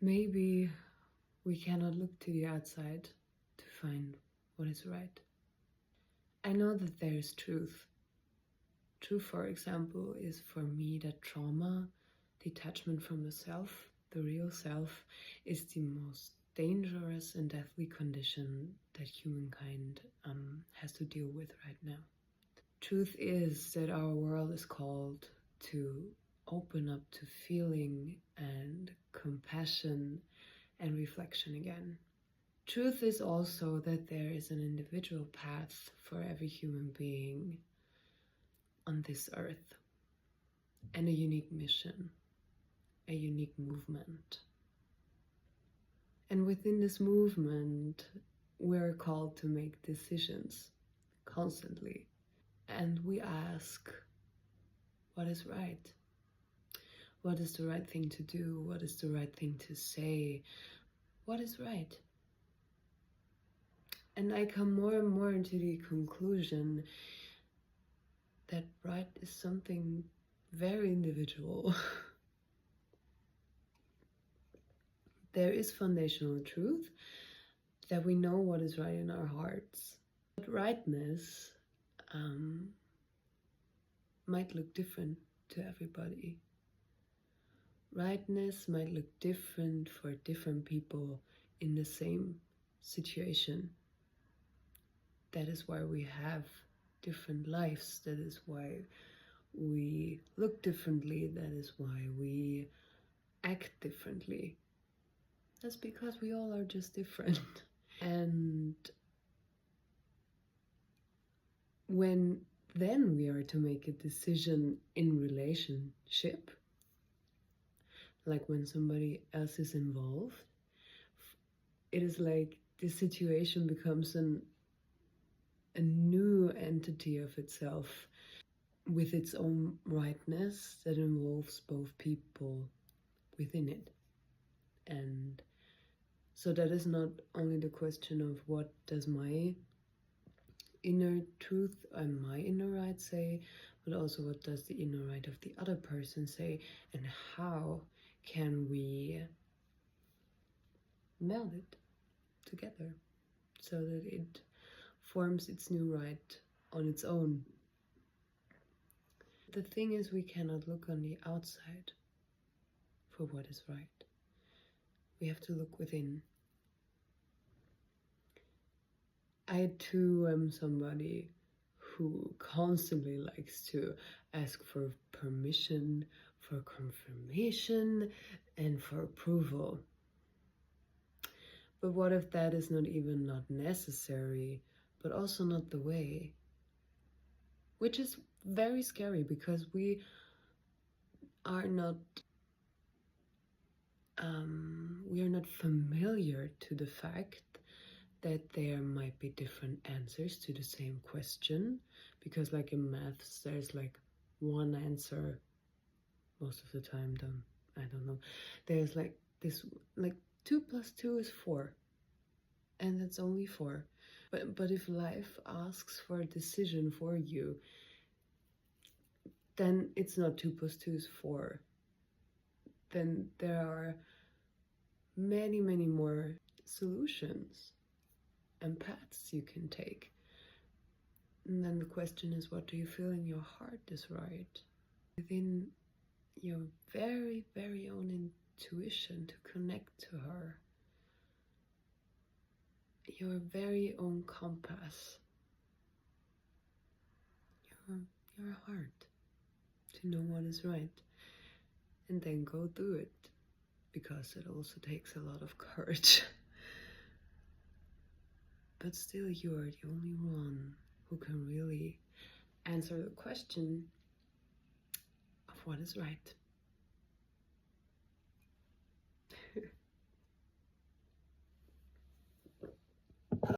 Maybe we cannot look to the outside to find what is right. I know that there is truth. Truth, for example, is for me that trauma, detachment from the self, the real self, is the most dangerous and deathly condition that humankind has to deal with right now. Truth is that our world is called to open up to feeling and compassion and reflection again. Truth is also that there is an individual path for every human being on this earth, and a unique mission, a unique movement. And within this movement, we're called to make decisions constantly. And we ask, what is right? What is the right thing to do? What is the right thing to say? What is right? And I come more and more into the conclusion that right is something very individual. There is foundational truth that we know what is right in our hearts. But rightness might look different to everybody. Rightness might look different for different people in the same situation. That is why we have different lives. That is why we look differently. That is why we act differently. That's because we all are just different. And when then we are to make a decision in relationship, like when somebody else is involved, it is like this situation becomes a new entity of itself with its own rightness that involves both people within it. And so that is not only the question of what does my inner truth and my inner right say, but also what does the inner right of the other person say, and how can we meld it together so that it forms its new right on its own. The thing is, we cannot look on the outside for what is right. We have to look within. I too am somebody who constantly likes to ask for permission, for confirmation, and for approval. But what if that is not even not necessary, but also not the way? Which is very scary because we are not familiar to the fact that there might be different answers to the same question, because like in maths there's like one answer most of the time. I don't know, there's like this, like 2 + 2 is 4, and that's only 4. But if life asks for a decision for you, then it's not 2 + 2 is 4. Then there are many more solutions and paths you can take. And then the question is, what do you feel in your heart is right? Within your very own intuition, to connect to her. Your very own compass. Your heart. To know what is right. And then go do it. Because it also takes a lot of courage. But still, you are the only one who can really answer the question of what is right.